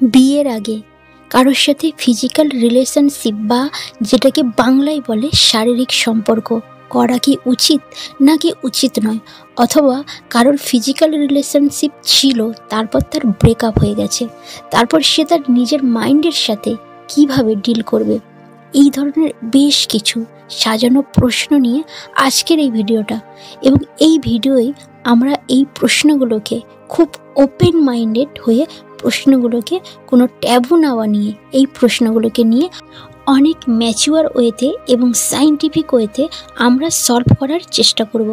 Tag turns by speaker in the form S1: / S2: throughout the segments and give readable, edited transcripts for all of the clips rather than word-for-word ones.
S1: বিয়ের আগে কারোর সাথে ফিজিক্যাল রিলেশনশিপ বা যেটাকে বাংলায় বলে শারীরিক সম্পর্ক করা কি উচিত নাকি উচিত নয়, অথবা কারোর ফিজিক্যাল রিলেশনশিপ ছিল তারপর তার ব্রেকআপ হয়ে গেছে, তারপর সে তার নিজের মাইন্ডের সাথে কিভাবে ডিল করবে, এই ধরনের বেশ কিছু সাজানো প্রশ্ন নিয়ে আজকের এই ভিডিওটা। এবং এই ভিডিওয় আমরা এই প্রশ্নগুলোকে খুব ওপেন মাইন্ডেড হয়ে প্রশ্নগুলোকে কোনো ট্যাবু না বানিয়ে এই প্রশ্নগুলোকে নিয়ে অনেক ম্যাচিওর ওয়েতে এবং সায়েন্টিফিক ওয়েতে আমরা সলভ করার চেষ্টা করব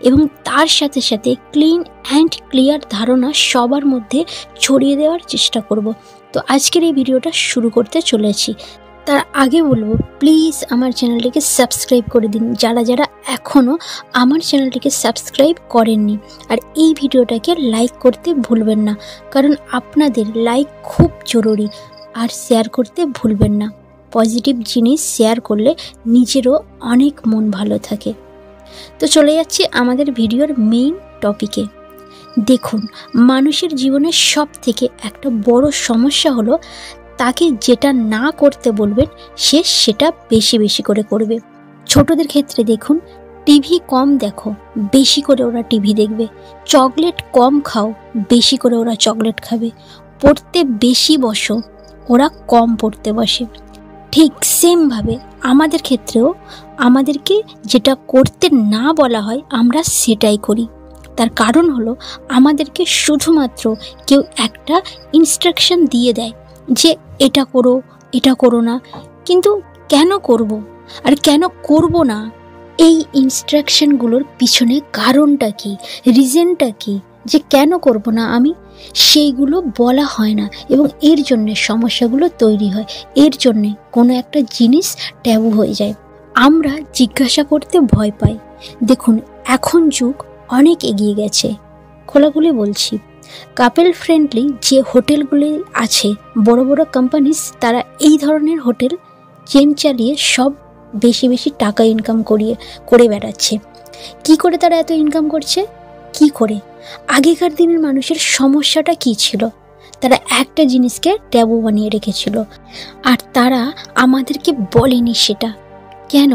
S1: এবং তার সাথে সাথে ক্লিন অ্যান্ড ক্লিয়ার ধারণা সবার মধ্যে ছড়িয়ে দেওয়ার চেষ্টা করব। তো আজকের এই ভিডিওটা শুরু করতে চলেছি। তার আগে বলবো, প্লিজ আমার চ্যানেলটিকে সাবস্ক্রাইব করে দিন যারা যারা এখনও আমার চ্যানেলটিকে সাবস্ক্রাইব করেননি, আর এই ভিডিওটাকে লাইক করতে ভুলবেন না, কারণ আপনাদের লাইক খুব জরুরি। আর শেয়ার করতে ভুলবেন না, পজিটিভ জিনিস শেয়ার করলে নিজেরও অনেক মন ভালো থাকে। তো চলে যাচ্ছি আমাদের ভিডিওর মেইন টপিকে। দেখুন, মানুষের জীবনের সব থেকে একটা বড় সমস্যা হলো তাকে যেটা না করতে বলবেন সে সেটা বেশি বেশি করে করবে। ছোটদের ক্ষেত্রে দেখুন, টিভি কম দেখো, বেশি করে ওরা টিভি দেখবে। চকলেট কম খাও, বেশি করে ওরা চকলেট খাবে। পড়তে বেশি বসো, ওরা কম পড়তে বসে। ঠিক সেমভাবে আমাদের ক্ষেত্রেও আমাদেরকে যেটা করতে না বলা হয় আমরা সেটাই করি। তার কারণ হলো আমাদেরকে শুধুমাত্র কেউ একটা ইনস্ট্রাকশন দিয়ে দেয় যে এটা করো, এটা করো না, কিন্তু কেন করব আর কেন করব না, এই ইনস্ট্রাকশনগুলোর পিছনে কারণটা কি, রিজনটা কি, যে কেন করব না আমি, সেইগুলো বলা হয় না এবং এর জন্যে সমস্যাগুলো তৈরি হয়। এর জন্যে কোনো একটা জিনিস ট্যাবু হয়ে যায়, আমরা জিজ্ঞাসা করতে ভয় পাই। দেখুন, এখন যুগ অনেক এগিয়ে গেছে, খোলাখুলি বলছি। কাপল ফ্রেন্ডলি যে হোটেলগুলি আছে, বড় বড় কোম্পানিস, তারা এই ধরনের হোটেল চেন চালিয়ে সব বেশি বেশি টাকা ইনকাম করে বেড়াচ্ছে। কি করে তারা এত ইনকাম করছে? কি করে? আগেকার দিনের মানুষের সমস্যাটা কি ছিল? তারা একটা জিনিসকে ট্যাবু বানিয়ে রেখেছিল, আর তারা আমাদেরকে বলেনি সেটা। কেন?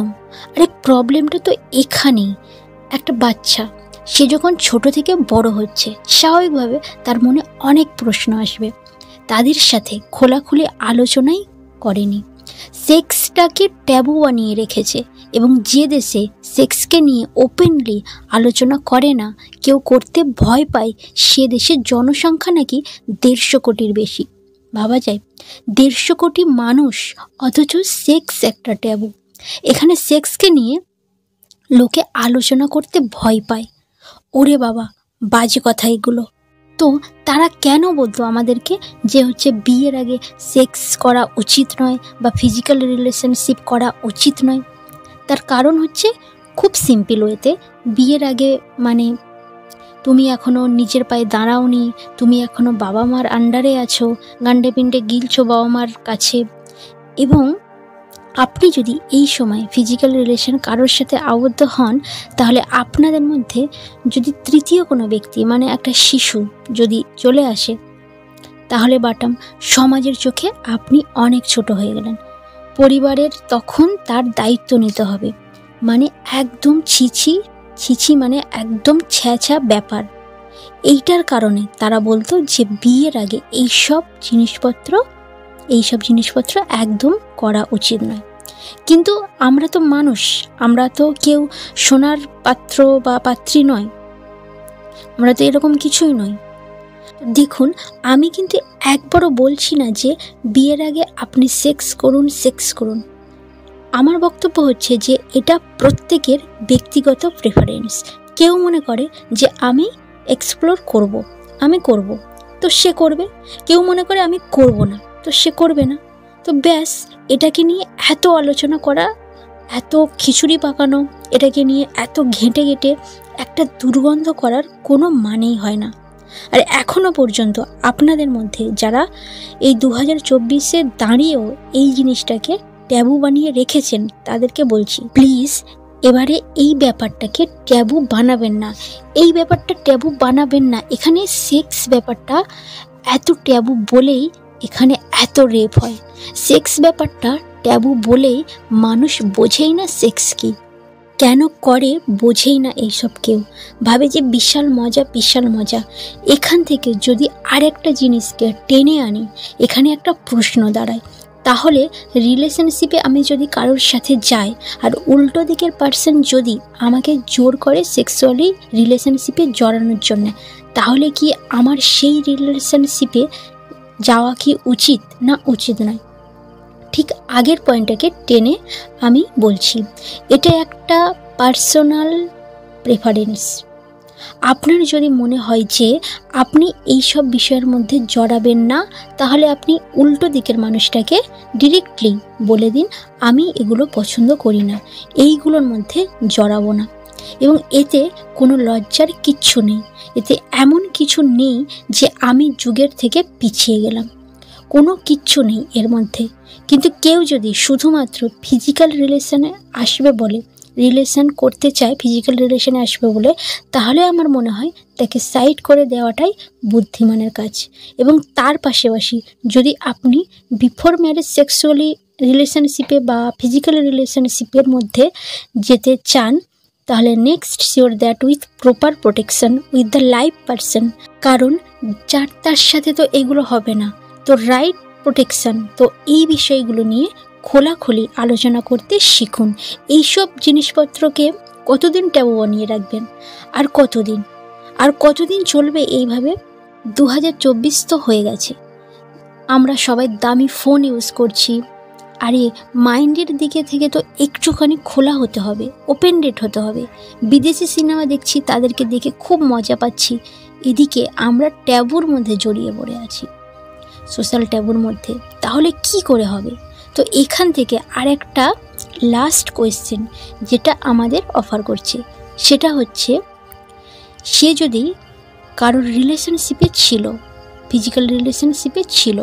S1: আরে প্রবলেমটা তো এখানেই। একটা বাচ্চা, সে যখন ছোট থেকে বড় হচ্ছে, স্বাভাবিকভাবে তার মনে অনেক প্রশ্ন আসবে, তাদের সাথে খোলাখুলি আলোচনাই করেনি, সেক্সটাকে ট্যাবু বানিয়ে রেখেছে। এবং যে দেশে সেক্সকে নিয়ে ওপেনলি আলোচনা করে না, কেউ করতে ভয় পায়, সে দেশের জনসংখ্যা নাকি 150 কোটির বেশি। ভাবা যায়, 150 কোটি মানুষ, অথচ সেক্স একটা ট্যাবু। এখানে সেক্সকে নিয়ে লোকে আলোচনা করতে ভয় পায়। ওরে বাবা, বাজে কথা এগুলো। তো তারা কেন বলতো আমাদেরকে যে বিয়ের আগে সেক্স করা উচিত নয় বা ফিজিক্যাল রিলেশনশিপ করা উচিত নয়? তার কারণ খুব সিম্পল ওয়েতে, বিয়ের আগে মানে তুমি এখনও নিজের পায়ে দাঁড়াওনি, তুমি এখনও বাবা মার আন্ডারে আছো, গান্ডে পিণ্ডে গিলছো বাবা মার কাছে। এবং আপনি যদি এই সময় ফিজিক্যাল রিলেশন কারোর সাথে আবদ্ধ হন, তাহলে আপনাদের মধ্যে যদি তৃতীয় কোনো ব্যক্তি মানে একটা শিশু যদি চলে আসে, তাহলে বাটাম সমাজের চোখে আপনি অনেক ছোট হয়ে গেলেন। পরিবারের তখন তার দায়িত্ব নিতে হবে, মানে একদম ছিছি মানে একদম ছ্যাঁচা ব্যাপার। এইটার কারণে তারা বলতো যে বিয়ের আগে এইসব জিনিসপত্র একদম করা উচিত নয়। কিন্তু আমরা তো মানুষ, আমরা তো কেউ সোনার পাত্র বা পাত্রী নয়, আমরা তো এরকম কিছুই নই। দেখুন, আমি কিন্তু একবারও বলছি না যে বিয়ের আগে আপনি সেক্স করুন। আমার বক্তব্য যে এটা প্রত্যেকের ব্যক্তিগত প্রেফারেন্স। কেউ মনে করে যে আমি এক্সপ্লোর করব, আমি করব, তো সে করবে। কেউ মনে করে আমি করব না, তো সে করবে না। তো ব্যাস, এটাকে নিয়ে এত আলোচনা করা, এত খিচুড়ি পাকানো, এটাকে নিয়ে এত ঘেঁটে একটা দুর্গন্ধ করার কোনো মানেই হয় না। আর এখনও পর্যন্ত আপনাদের মধ্যে যারা এই 2024-এ দাঁড়িয়েও এই জিনিসটাকে ট্যাবু বানিয়ে রেখেছেন, তাদেরকে বলছি, প্লিজ এবারে এই ব্যাপারটাকে ট্যাবু বানাবেন না। এই ব্যাপারটা ট্যাবু বানাবেন না। এখানে সেক্স ব্যাপারটা এত ট্যাবু বলেই এখানে এত রেপ হয়। সেক্স ব্যাপারটা ট্যাবু বলেই মানুষ বোঝেই না সেক্স কি, কেন করে বোঝেই না এইসব কেউ, ভাবে যে বিশাল মজা বিশাল মজা। এখান থেকে যদি আরেকটা জিনিসকে টেনে আনি, এখানে একটা প্রশ্ন দাঁড়ায়, তাহলে রিলেশনশিপে আমি যদি কারোর সাথে যাই আর উল্টো দিকের পার্সন যদি আমাকে জোর করে সেক্সুয়ালি রিলেশনশিপে জড়ানোর জন্য, তাহলে কি আমার সেই রিলেশনশিপে যাওয়া কি উচিত না উচিত নয়? ঠিক আগের পয়েন্টটাকে টেনে আমি বলছি, এটা একটা পার্সোনাল প্রেফারেন্স। আপনার যদি মনে হয় যে আপনি এইসব বিষয়ের মধ্যে জড়াবেন না, তাহলে আপনি উল্টো দিকের মানুষটাকে ডিরেক্টলি বলে দিন, আমি এগুলো পছন্দ করি না, এইগুলোর মধ্যে জড়াবো না। এবং এতে কোনো লজ্জার কিচ্ছু নেই, এতে এমন কিছু নেই যে আমি যুগের থেকে পিছিয়ে গেলাম, কোনো কিচ্ছু নেই এর মধ্যে। কিন্তু কেউ যদি শুধুমাত্র ফিজিক্যাল রিলেশনে আসবে বলে, রিলেশন করতে চায় ফিজিক্যাল রিলেশনে আসবে বলে, তাহলে আমার মনে হয় তাকে সাইড করে দেওয়াটাই বুদ্ধিমানের কাজ। এবং তার পাশাপাশি যদি আপনি বিফোর ম্যারেজ সেক্সুয়ালি রিলেশনশিপে বা ফিজিক্যাল রিলেশনশিপের মধ্যে যেতে চান, তাহলে next sure that with proper protection with the live person. কারণ যার তার সাথে তো এগুলো হবে না, তো রাইট প্রোটেকশন। তো এই বিষয়গুলো নিয়ে খোলাখুলি আলোচনা করতে শিখুন। এইসব জিনিসপত্রকে কতদিন ট্যাবু বানিয়ে রাখবেন, আর কতদিন চলবে এইভাবে? 2024 তো হয়ে গেছে, আমরা সবাই দামি ফোন ইউজ করছি। আরে মাইন্ডের দিকে থেকে তো একটুখানি খোলা হতে হবে, ওপেন ডেট হতে হবে। বিদেশি সিনেমা দেখছি, তাদেরকে দেখে খুব মজা পাচ্ছি, এদিকে আমরা ট্যাবুর মধ্যে জড়িয়ে পড়ে আছি, সোশ্যাল ট্যাবুর মধ্যে। তাহলে কি করে হবে? তো এখান থেকে আরেকটা লাস্ট কোয়েশ্চেন যেটা আমাদের অফার করছে, সেটা হচ্ছে, সে যদি কারোর রিলেশনশিপে ছিল, ফিজিক্যাল রিলেশনশিপে ছিল,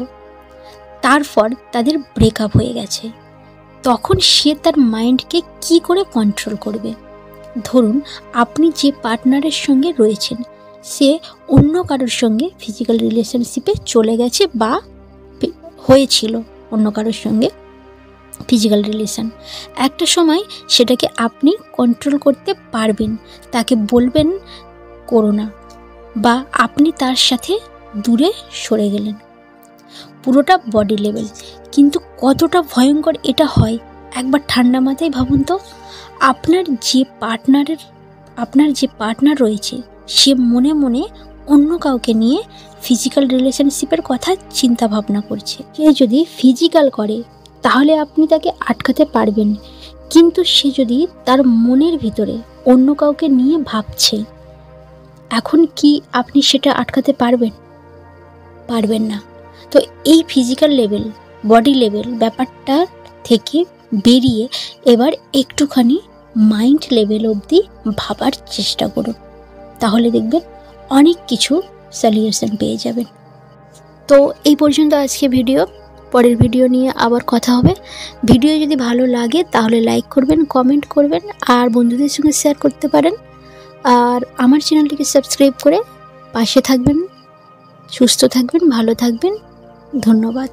S1: তারপর তাদের ব্রেকআপ হয়ে গেছে, তখন সে তার মাইন্ডকে কি করে কন্ট্রোল করবে? ধরুন আপনি যে পার্টনারের সঙ্গে রয়েছেন, সে অন্য কারোর সঙ্গে ফিজিক্যাল রিলেশনশিপে চলে গেছে বা হয়েছিল অন্য কারোর সঙ্গে ফিজিক্যাল রিলেশন। একটা সময় সেটাকে আপনি কন্ট্রোল করতে পারবেন, তাকে বলবেন করো না, বা আপনি তার সাথে দূরে সরে গেলেন, পুরোটা বডি লেভেল। কিন্তু কতটা ভয়ঙ্কর এটা হয় একবার ঠান্ডা মাথায় ভাবুন তো। আপনার যে পার্টনার রয়েছে, সে মনে মনে অন্য কাউকে নিয়ে ফিজিক্যাল রিলেশনশিপের কথা চিন্তা ভাবনা করছে। সে যদি ফিজিক্যাল করে তাহলে আপনি তাকে আটকাতে পারবেন, কিন্তু সে যদি তার মনের ভিতরে অন্য কাউকে নিয়ে ভাবছে, এখন কি আপনি সেটা আটকাতে পারবেন না। তো এই ফিজিক্যাল লেভেল, বডি লেভেল ব্যাপারটা থেকে বেরিয়ে এবার একটুখানি মাইন্ড লেভেল অবধি ভাবার চেষ্টা করুন, তাহলে দেখবেন অনেক কিছু সলিউশন পেয়ে যাবেন। তো এই পর্যন্ত আজকে ভিডিও, পরের ভিডিও নিয়ে আবার কথা হবে। ভিডিও যদি ভালো লাগে তাহলে লাইক করবেন, কমেন্ট করবেন, আর বন্ধুদের সঙ্গে শেয়ার করতে পারেন। আর আমার চ্যানেলটিকে সাবস্ক্রাইব করে পাশে থাকবেন। সুস্থ থাকবেন, ভালো থাকবেন, ধন্যবাদ।